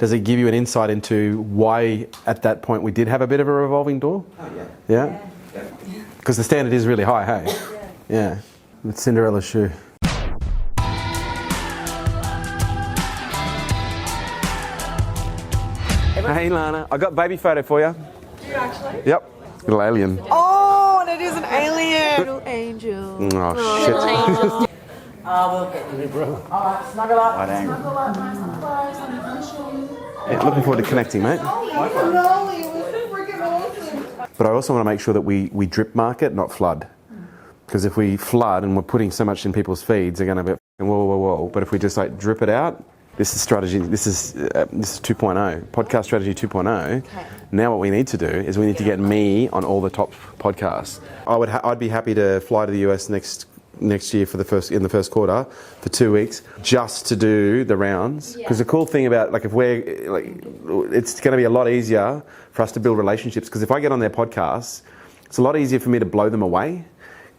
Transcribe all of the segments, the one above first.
does it give you an insight into why at that point we did have a bit of a revolving door? Oh, yeah. Yeah? Because the standard is really high, hey? Yeah. It's Cinderella's shoe. Hey Lana, I got baby photo for you. Do you actually? Yep. Little alien. Oh, and it is an alien. Little angel. Oh, shit. We'll get you, bro. All right, snuggle up. Right angle. Snuggle up, nice and close. I'm going to show you. Yeah, looking forward to connecting, mate. Oh, it was freaking awesome. But I also want to make sure that we drip market, not flood. Because if we flood and we're putting so much in people's feeds, they're going to be whoa, whoa, whoa. But if we just like drip it out, this is strategy. This is 2.0, podcast strategy 2.0. Okay. Now what we need to do is we need to get me on all the top podcasts. I'd be happy to fly to the US next year in the first quarter for 2 weeks just to do the rounds. Because the cool thing about it's going to be a lot easier for us to build relationships. Because if I get on their podcasts, it's a lot easier for me to blow them away.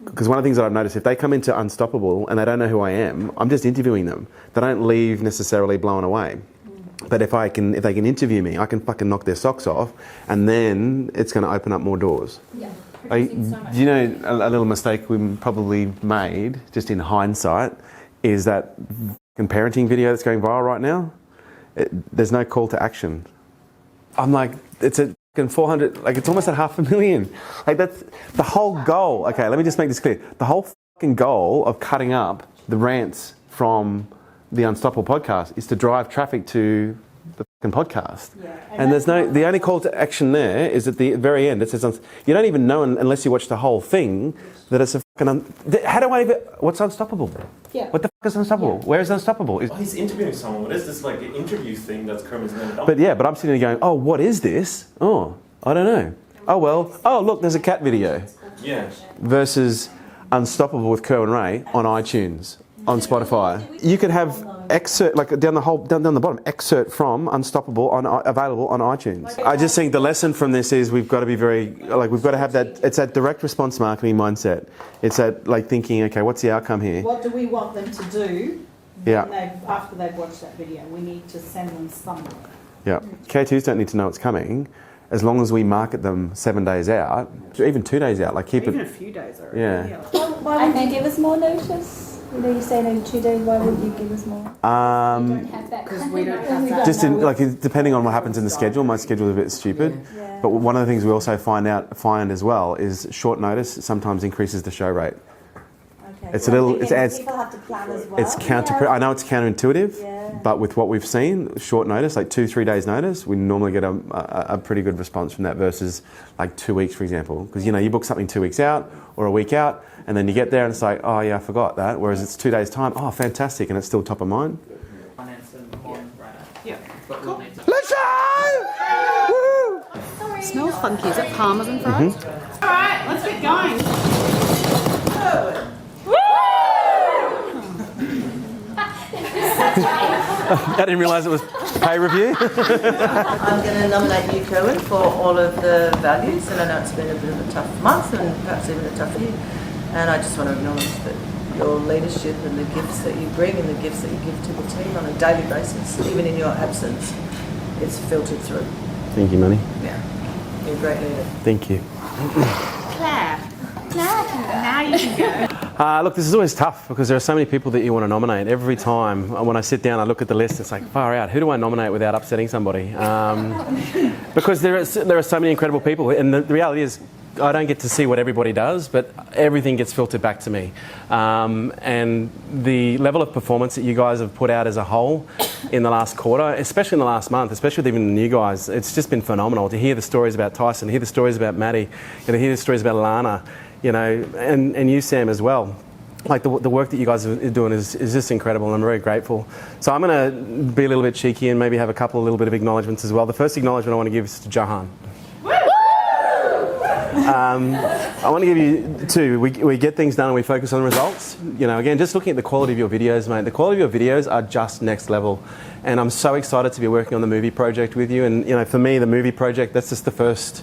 Because one of the things that I've noticed, if they come into Unstoppable and they don't know who I am, I'm just interviewing them. They don't leave necessarily blown away. But if they can interview me, I can fucking knock their socks off, and then it's going to open up more doors. Yeah. Do you know a little mistake we probably made, just in hindsight, is that parenting video that's going viral right now? There's no call to action. I'm like, it's a 400, like it's almost at 500,000. Like that's the whole goal. Okay, let me just make this clear. The whole fucking goal of cutting up the rants from the Unstoppable podcast is to drive traffic to the fucking podcast. Yeah. And there's the only call to action there is at the very end. It says, you don't even know unless you watch the whole thing that it's a fucking, how do I even, what's Unstoppable? Yeah. What the fuck is Unstoppable? Yeah. Where is Unstoppable? He's interviewing someone. What is this, like an interview thing that's Kerwin's going to do? But I'm sitting there going, oh, what is this? Oh, I don't know. Oh, well, look, there's a cat video. Yeah. Versus Unstoppable with Kerwin Ray on iTunes, on Spotify. You could have excerpt, like down the bottom, excerpt from Unstoppable available on iTunes. I just think the lesson from this is we've got to be we've got to have that, it's that direct response marketing mindset. It's that thinking, okay, what's the outcome here? What do we want them to do after they've watched that video? We need to send them somewhere. Yeah. K2s don't need to know it's coming. As long as we market them 7 days out, even 2 days out, Even a few days already. Yeah. Why wouldn't you give us more notice? You're saying in 2 days, why wouldn't you give us more? We don't have that. Because we don't have that. Just depending on what happens in the schedule, my schedule is a bit stupid. Yeah. But one of the things we also find as well is short notice sometimes increases the show rate. Okay. It's people have to plan as well. It's I know it's counterintuitive, but with what we've seen, short notice, like 2-3 days notice, we normally get a pretty good response from that versus like 2 weeks, for example. Because you book something 2 weeks out or a week out, and then you get there and it's like, oh yeah, I forgot that. Whereas it's 2 days time, oh fantastic, and it's still top of mind. Yeah. Cool. Let's go! Woo! Smells funky. Is it parmesan fries? All right, let's get going. I didn't realise it was pay review. I'm going to nominate you, Kerwin, for all of the values, and I know it's been a bit of a tough month and perhaps even a tough year, and I just want to acknowledge that your leadership and the gifts that you bring and the gifts that you give to the team on a daily basis, even in your absence, it's filtered through. Thank you, Money. Yeah, you're a great leader. Thank you. Claire. Now you can go. Look, this is always tough because there are so many people that you want to nominate. Every time when I sit down, I look at the list. It's like, far out. Who do I nominate without upsetting somebody? Because there are so many incredible people, and the reality is, I don't get to see what everybody does, but everything gets filtered back to me. And the level of performance that you guys have put out as a whole in the last quarter, especially in the last month, especially with even the new guys, it's just been phenomenal to hear the stories about Tyson, hear the stories about Maddie, hear the stories about Lana, and you, Sam, as well. Like the work that you guys are doing is just incredible, and I'm very grateful. So I'm going to be a little bit cheeky and maybe have a little bit of acknowledgements as well. The first acknowledgement I want to give is to Jahan. I want to give you two. We get things done and we focus on results. You know, again, just looking at the quality of your videos, mate. The quality of your videos are just next level. And I'm so excited to be working on the movie project with you. And, you know, for me, the movie project, that's just the first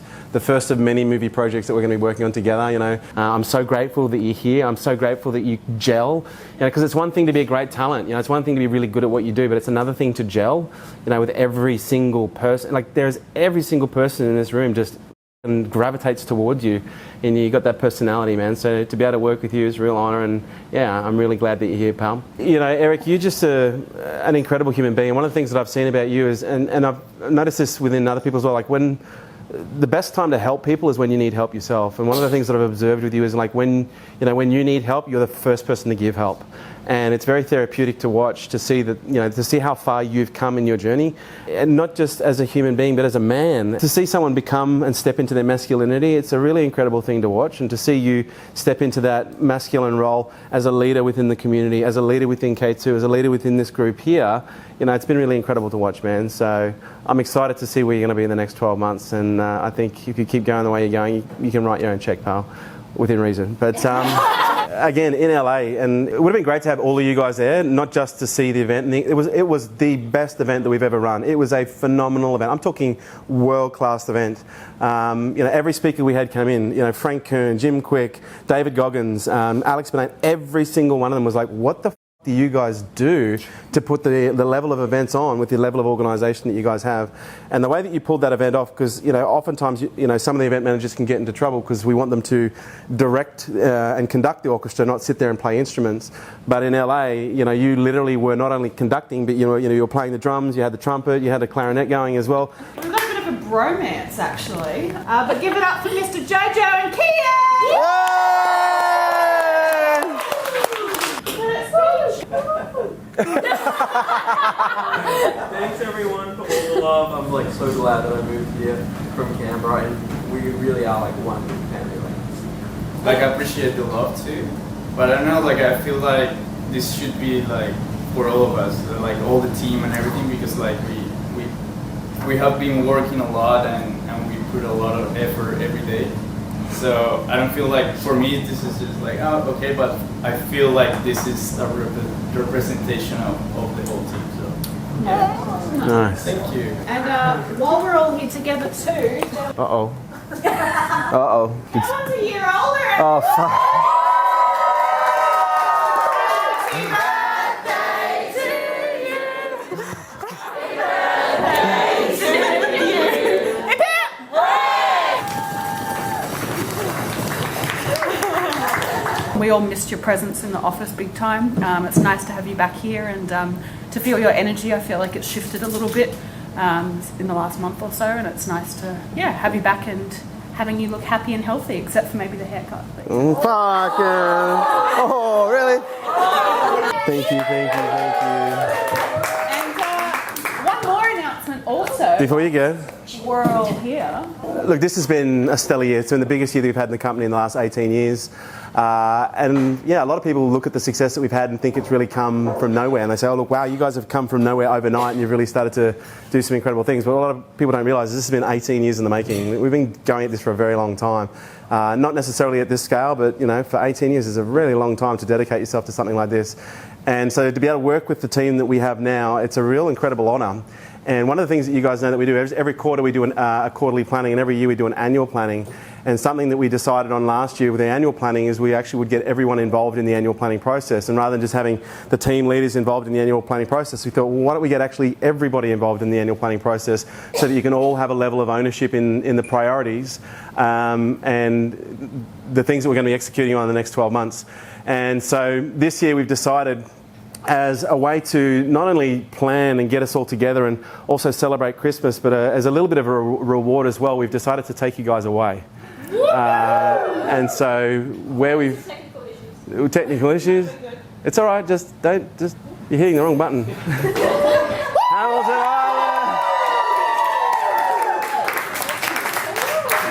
of many movie projects that we're going to be working on together. You know, I'm so grateful that you're here. I'm so grateful that you gel. You know, because it's one thing to be a great talent. You know, it's one thing to be really good at what you do, but it's another thing to gel. You know, with every single person. Like, there's every single person in this room just and gravitates towards you, and you got that personality, man. So to be able to work with you is a real honour, and yeah, I'm really glad that you're here, pal. You know, Eric, you're just an incredible human being. One of the things that I've seen about you is, and I've noticed this within other people as well, like when the best time to help people is when you need help yourself. And one of the things that I've observed with you is like when you need help, you're the first person to give help. And it's very therapeutic to watch, to see that, you know, to see how far you've come in your journey, and not just as a human being, but as a man. To see someone become and step into their masculinity, it's a really incredible thing to watch. And to see you step into that masculine role as a leader within the community, as a leader within K2, as a leader within this group here, you know, it's been really incredible to watch, man. So I'm excited to see where you're going to be in the next 12 months. And I think if you keep going the way you're going, you can write your own check, pal, within reason. But again, in LA, and it would have been great to have all of you guys there, not just to see the event. It was the best event that we've ever run. It was a phenomenal event. I'm talking world-class event. You know, every speaker we had come in, you know, Frank Kern, Jim Quick, David Goggins, Alex Benet, every single one of them was like, what the do you guys do to put the level of events on with the level of organisation that you guys have? And the way that you pulled that event off, because, you know, oftentimes, you know, some of the event managers can get into trouble because we want them to direct and conduct the orchestra, not sit there and play instruments. But in LA, you know, you literally were not only conducting, but you were playing the drums, you had the trumpet, you had the clarinet going as well. We've got a bit of a bromance, actually. But give it up for Mr. Jojo and Kia! Thanks everyone for all the love. I'm like so glad that I moved here from Canberra, and we really are like one big family. Like I appreciate the love too, but I don't know, like I feel like this should be like for all of us, like all the team and everything, because like we have been working a lot and we put a lot of effort every day. So I don't feel like, for me, this is just like, oh, okay, but I feel like this is a representation of the whole team. So yeah. Nice. Thank you. And while we're all here together too... Uh-oh. Uh-oh. Everyone's a year older. Oh, fuck. We all missed your presence in the office big time. It's nice to have you back here and to feel your energy. I feel like it's shifted a little bit in the last month or so, and it's nice to have you back and having you look happy and healthy, except for maybe the haircut. Fuck yeah. Oh, really? Thank you. And one more announcement also. Before you go. We're all here. Look, this has been a stellar year. It's been the biggest year that we've had in the company in the last 18 years. And yeah, a lot of people look at the success that we've had and think it's really come from nowhere. And they say, oh, look, wow, you guys have come from nowhere overnight and you've really started to do some incredible things. But a lot of people don't realise this has been 18 years in the making. We've been going at this for a very long time. Not necessarily at this scale, but, you know, for 18 years is a really long time to dedicate yourself to something like this. And so to be able to work with the team that we have now, it's a real incredible honour. And one of the things that you guys know that we do, every quarter we do a quarterly planning, and every year we do an annual planning. And something that we decided on last year with the annual planning is we actually would get everyone involved in the annual planning process. And rather than just having the team leaders involved in the annual planning process, we thought, well, why don't we get actually everybody involved in the annual planning process so that you can all have a level of ownership in the priorities and the things that we're going to be executing on in the next 12 months. And so this year we've decided, as a way to not only plan and get us all together and also celebrate Christmas, but as a little bit of a reward as well, we've decided to take you guys away. And so where we've... Technical issues? It's all right, you're hitting the wrong button. Hamilton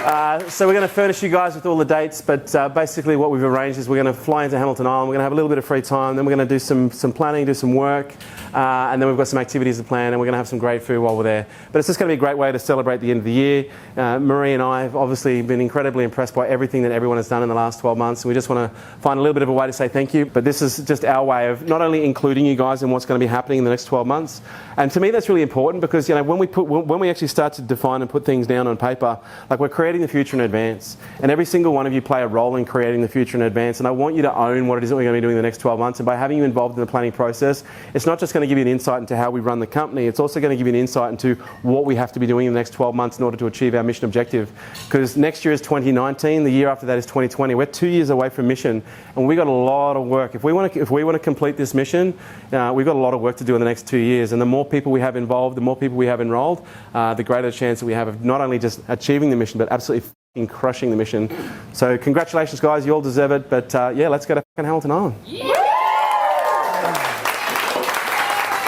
Island! So we're going to furnish you guys with all the dates, but basically what we've arranged is we're going to fly into Hamilton Island, we're going to have a little bit of free time, then we're going to do some planning, do some work, and then we've got some activities to plan, and we're going to have some great food while we're there. But it's just going to be a great way to celebrate the end of the year. Marie and I have obviously been incredibly impressed by everything that everyone has done in the last 12 months, and we just want to find a little bit of a way to say thank you. But this is just our way of not only including you guys in what's going to be happening in the next 12 months, and to me that's really important because, you know, when we actually start to define and put things down on paper, like we're creating the future in advance, and every single one of you play a role in creating the future in advance, and I want you to own what it is that we're going to be doing in the next 12 months, and by having you involved in the planning process, it's not just going to give you an insight into how we run the company, it's also going to give you an insight into what we have to be doing in the next 12 months in order to achieve our mission objective. Because next year is 2019, the year after that is 2020. We're 2 years away from mission, and we've got a lot of work. If we want to complete this mission, we've got a lot of work to do in the next 2 years, and the more people we have involved, the more people we have enrolled, the greater the chance that we have of not only just achieving the mission, but absolutely crushing the mission. So congratulations, guys, you all deserve it. But yeah, let's go to Hamilton Island. Yeah!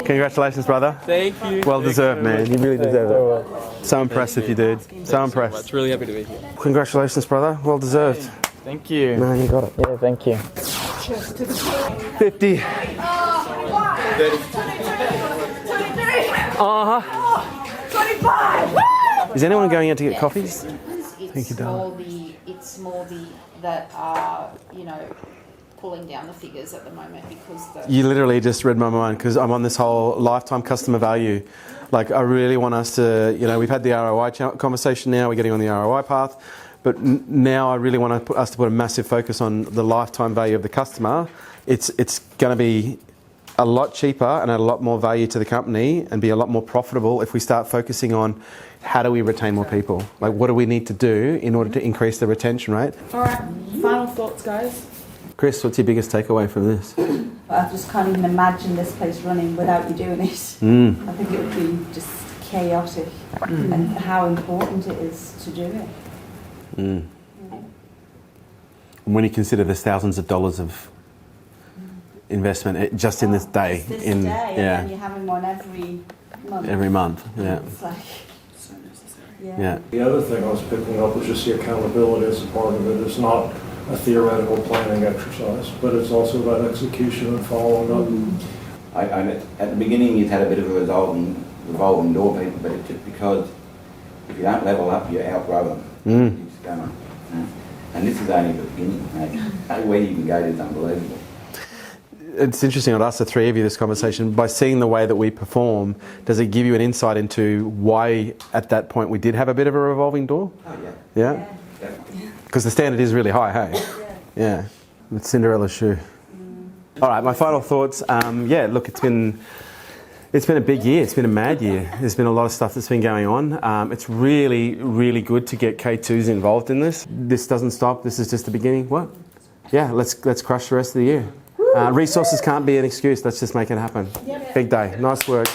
Congratulations, brother. Thank you. Well deserved, man. You really deserve it. So impressive, you dude. So impressed. It's really happy to be here. Congratulations, brother. Well deserved. Thank you. No, you got it. Yeah, thank you. 50. Is anyone going out to get coffees? Thank you, darling. It's more the that are, you know, pulling down the figures at the moment because You literally just read my mind because I'm on this whole lifetime customer value. Like, I really want us to, you know, we've had the ROI conversation now, we're getting on the ROI path, but now I really want us to put a massive focus on the lifetime value of the customer. It's going to be a lot cheaper and add a lot more value to the company and be a lot more profitable if we start focusing on how do we retain more people? Like, what do we need to do in order to increase the retention rate? All right, final thoughts, guys. Chris, what's your biggest takeaway from this? I just can't even imagine this place running without you doing it. I think it would be just chaotic, and how important it is to do it. When you consider there's thousands of dollars of investment just in this day, and then you're having one every month. Every month, yeah. It's like, so necessary. Yeah. The other thing I was picking up was just the accountability as a part of it. It's not a theoretical planning exercise, but it's also about execution and following up. At the beginning, you've had a bit of a revolving door, people, but it's just because if you don't level up, you outgrow them. You just go on. And this is only the beginning, mate. Where you can go is unbelievable. It's interesting, I'd ask the three of you this conversation. By seeing the way that we perform, does it give you an insight into why at that point we did have a bit of a revolving door? Oh, yeah. Yeah? Because the standard is really high, hey? Yeah. With Cinderella'S shoe. All right, my final thoughts. Yeah, look, it's been a big year. It's been a mad year. There's been a lot of stuff that's been going on. It's really, really good to get K2s involved in this. This doesn't stop. This is just the beginning. What? Yeah, let's crush the rest of the year. Resources can't be an excuse. Let's just make it happen. Big day. Nice work.